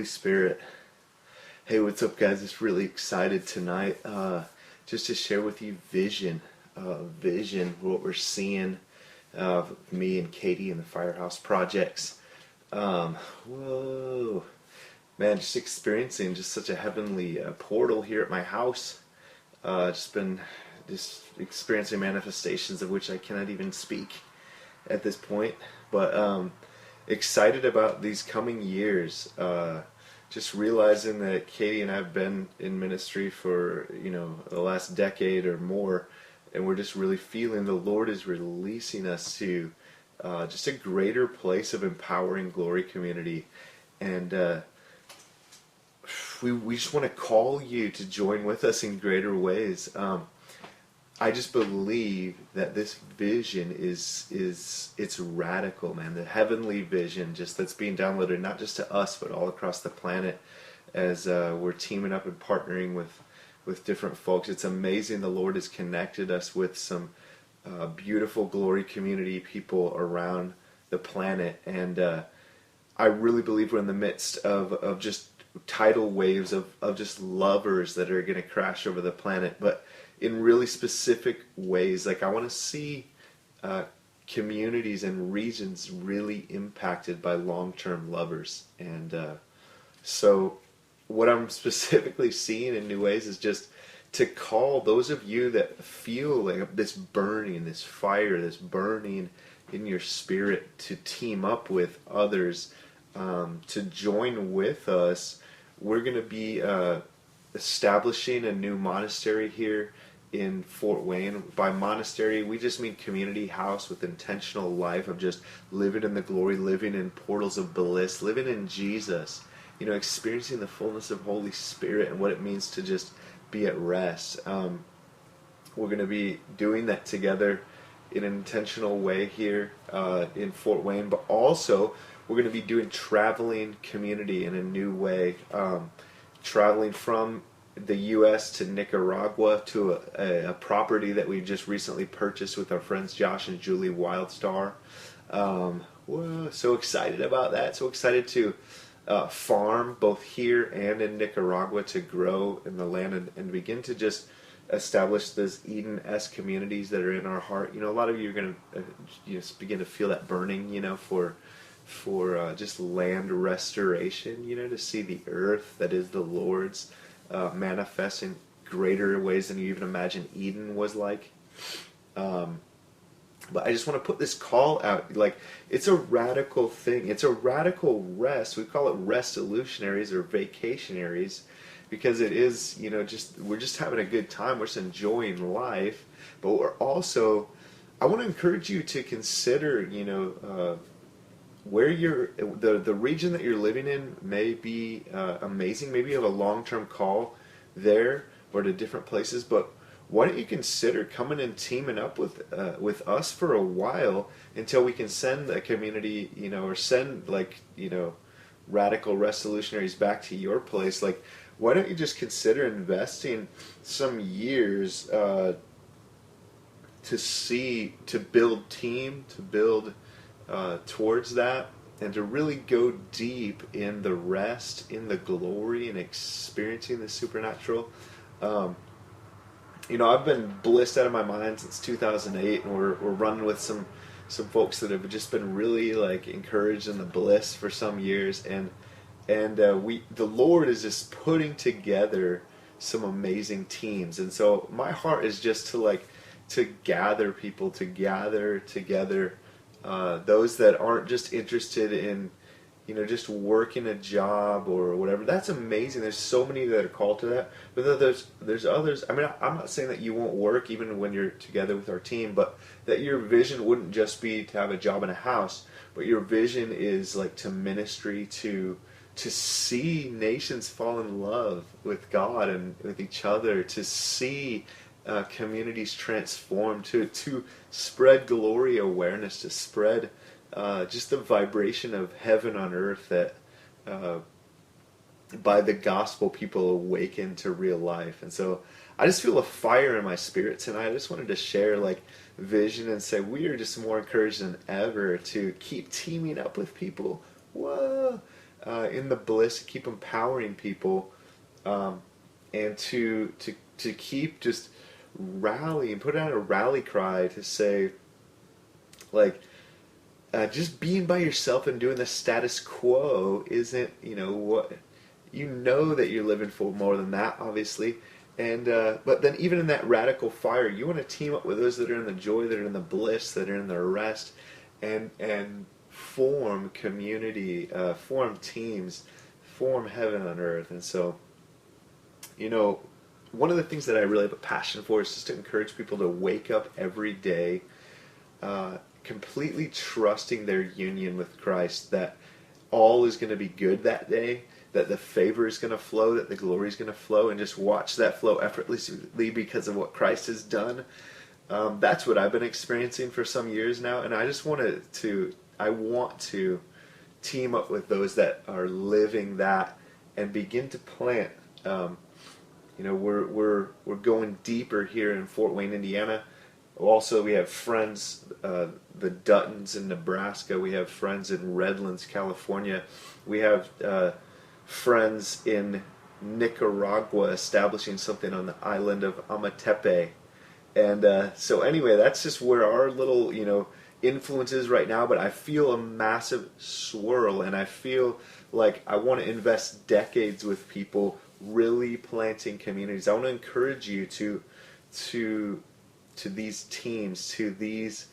Holy Spirit. Hey, what's up, guys? Just really excited tonight just to share with you vision, what we're seeing of me and Katie and the Firehouse Projects. Whoa, man, just experiencing just such a heavenly portal here at my house. Just experiencing manifestations of which I cannot even speak at this point, but excited about these coming years. Just realizing that Katie and I have been in ministry for the last decade or more, and we're just really feeling the Lord is releasing us to just a greater place of empowering Glory Community, and we just want to call you to join with us in greater ways. I just believe that this vision it's radical, man. The heavenly vision just that's being downloaded not just to us but all across the planet as we're teaming up and partnering with different folks. It's amazing. The Lord has connected us with some beautiful Glory Community people around the planet, and I really believe we're in the midst of just tidal waves of just lovers that are going to crash over the planet, but in really specific ways. Like, I want to see communities and regions really impacted by long-term lovers. And so what I'm specifically seeing in new ways is just to call those of you that feel like this burning, this fire, this burning in your spirit, to team up with others, to join with us. We're going to be establishing a new monastery here in Fort Wayne. By monastery, we just mean community house with intentional life of just living in the glory, living in portals of bliss, living in Jesus, experiencing the fullness of Holy Spirit and what it means to just be at rest. We're going to be doing that together in an intentional way here in Fort Wayne, but also we're going to be doing traveling community in a new way, traveling from the U.S. to Nicaragua to a property that we just recently purchased with our friends Josh and Julie Wildstar. Whoa, so excited about that. So excited to farm both here and in Nicaragua, to grow in the land and begin to just establish those Eden-esque communities that are in our heart. A lot of you are going to begin to feel that burning, for just land restoration, to see the earth that is the Lord's manifest in greater ways than you even imagine Eden was like. But I just want to put this call out. Like, it's a radical thing. It's a radical rest. We call it restolutionaries or vacationaries because it is, we're just having a good time. We're just enjoying life. But we're also, I want to encourage you to consider, where the region that you're living in may be amazing. Maybe you have a long-term call there or to different places, but why don't you consider coming and teaming up with us for a while until we can send a community, or send radical resolutionaries back to your place. Like, why don't you just consider investing some years to build team, to build towards that, and to really go deep in the rest, in the glory, and experiencing the supernatural. I've been blissed out of my mind since 2008, and we're running with some folks that have just been really encouraged in the bliss for some years, and the Lord is just putting together some amazing teams. And so my heart is just to gather people, to gather together. Those that aren't just interested in, just working a job or whatever. That's amazing. There's so many that are called to that. But then there's others. I mean, I'm not saying that you won't work even when you're together with our team, but that your vision wouldn't just be to have a job and a house, but your vision is to ministry, to see nations fall in love with God and with each other, to see communities transformed, to spread glory awareness, to spread just the vibration of heaven on earth, that by the gospel people awaken to real life. And so I just feel a fire in my spirit tonight. I just wanted to share vision and say we are just more encouraged than ever to keep teaming up with people. Whoa! in the bliss, keep empowering people, and to keep just rallying, put out a rally cry to say, like, just being by yourself and doing the status quo isn't, what you know that you're living for more than that, obviously. And but then even in that radical fire, you want to team up with those that are in the joy, that are in the bliss, that are in the rest, and form community, form teams, form heaven on earth. And so, one of the things that I really have a passion for is just to encourage people to wake up every day completely trusting their union with Christ, that all is going to be good that day, that the favor is going to flow, that the glory is going to flow, and just watch that flow effortlessly because of what Christ has done. That's what I've been experiencing for some years now, and I just want to team up with those that are living that and begin to plant. We're going deeper here in Fort Wayne, Indiana. Also, we have friends, the Duttons in Nebraska. We have friends in Redlands, California. We have friends in Nicaragua establishing something on the island of Amatepe. And so anyway, that's just where our little, influence is right now. But I feel a massive swirl, and I feel like I want to invest decades with people really planting communities. I want to encourage you to these teams, to this,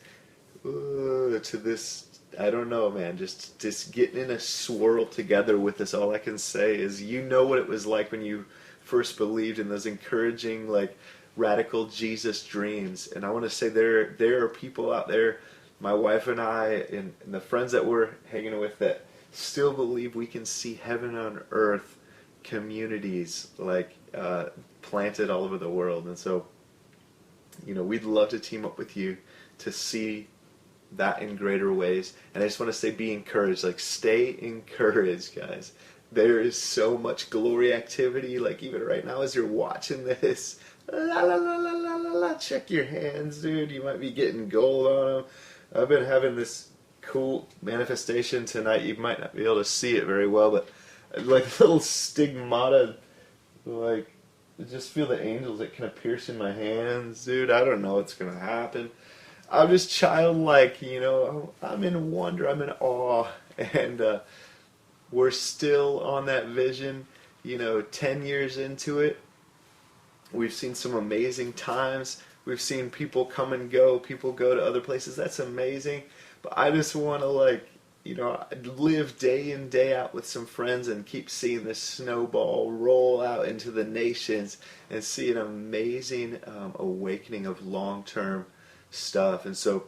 I don't know, man, just getting in a swirl together with us. All I can say is, what it was like when you first believed in those encouraging, like, radical Jesus dreams. And I want to say there are people out there, my wife and I, and the friends that we're hanging with, that still believe we can see heaven on earth communities, like, planted all over the world. And so, we'd love to team up with you to see that in greater ways. And I just want to say, be encouraged. Like, stay encouraged, guys. There is so much glory activity. Like, even right now as you're watching this, la la la la la la la, check your hands, dude. You might be getting gold on them. I've been having this cool manifestation tonight. You might not be able to see it very well, but like little stigmata, like, just feel the angels that kind of pierce in my hands, dude. I don't know what's going to happen. I'm just childlike, I'm in wonder, I'm in awe. And we're still on that vision, 10 years into it. We've seen some amazing times. We've seen people come and go, people go to other places. That's amazing. But I just want to, live day in, day out with some friends and keep seeing this snowball roll out into the nations and see an amazing awakening of long-term stuff. And so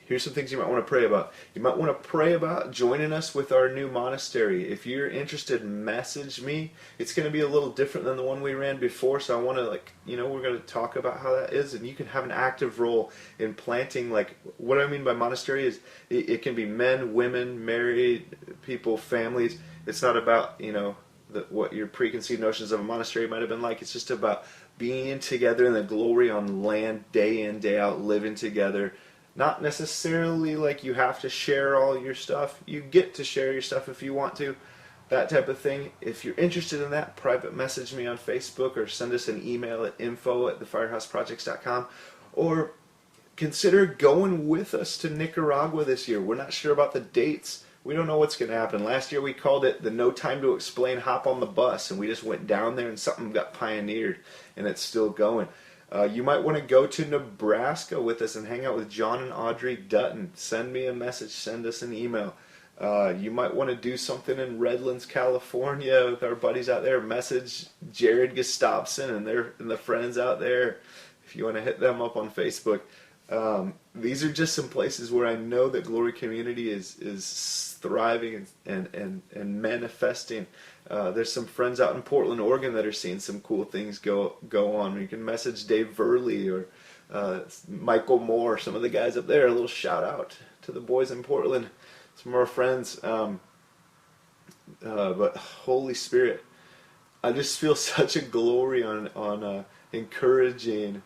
here's some things you might want to pray about. You might want to pray about joining us with our new monastery. If you're interested, message me. It's going to be a little different than the one we ran before, so I want to, we're going to talk about how that is, and you can have an active role in planting. Like, what I mean by monastery is it can be men, women, married people, families. It's not about, what your preconceived notions of a monastery might have been like. It's just about being together in the glory on land, day in, day out, living together. Not necessarily like you have to share all your stuff. You get to share your stuff if you want to, that type of thing. If you're interested in that, private message me on Facebook or send us an email at info@thefirehouseprojects.com, or consider going with us to Nicaragua this year. We're not sure about the dates. We don't know what's going to happen. Last year we called it the No Time to Explain, hop on the bus, and we just went down there and something got pioneered, and it's still going. You might want to go to Nebraska with us and hang out with John and Audrey Dutton. Send me a message. Send us an email. You might want to do something in Redlands, California with our buddies out there. Message Jared Gustafson and the friends out there if you want to hit them up on Facebook. These are just some places where I know that Glory Community is thriving and manifesting. There's some friends out in Portland, Oregon that are seeing some cool things go on. You can message Dave Verley or Michael Moore, some of the guys up there. A little shout out to the boys in Portland, some of our friends. But Holy Spirit, I just feel such a glory on encouraging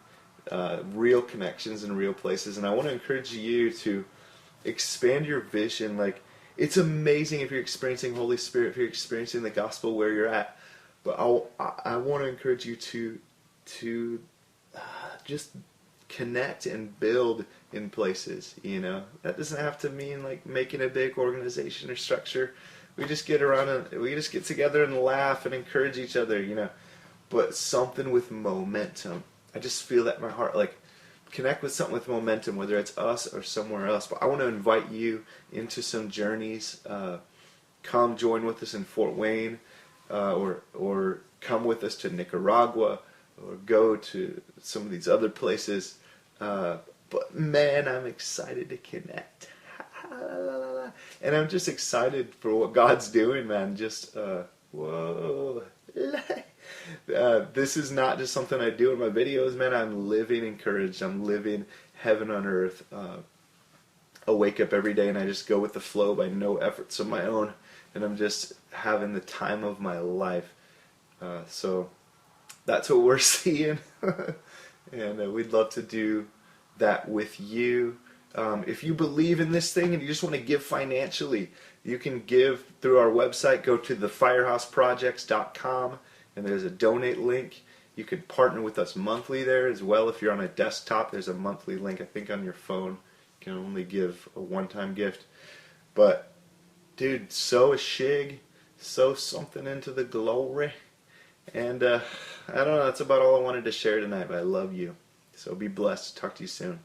real connections in real places, and I want to encourage you to expand your vision. Like, it's amazing if you're experiencing Holy Spirit, if you're experiencing the gospel where you're at. But I want to encourage you to just connect and build in places. That doesn't have to mean like making a big organization or structure. We just get around and we just get together and laugh and encourage each other. But something with momentum. I just feel that in my heart, like connect with something with momentum, whether it's us or somewhere else. But I want to invite you into some journeys. Come join with us in Fort Wayne, or come with us to Nicaragua, or go to some of these other places. But man, I'm excited to connect. And I'm just excited for what God's doing, man. Just, whoa. This is not just something I do in my videos, man. I'm living encouraged. I'm living heaven on earth. I wake up every day and I just go with the flow by no efforts of my own. And I'm just having the time of my life. So that's what we're seeing. And we'd love to do that with you. If you believe in this thing and you just want to give financially, you can give through our website. Go to thefirehouseprojects.com and there's a donate link. You can partner with us monthly there as well. If you're on a desktop, there's a monthly link. I think on your phone you can only give a one-time gift. But dude, sow a shig, sow something into the glory. And I don't know, that's about all I wanted to share tonight, but I love you. So be blessed. Talk to you soon.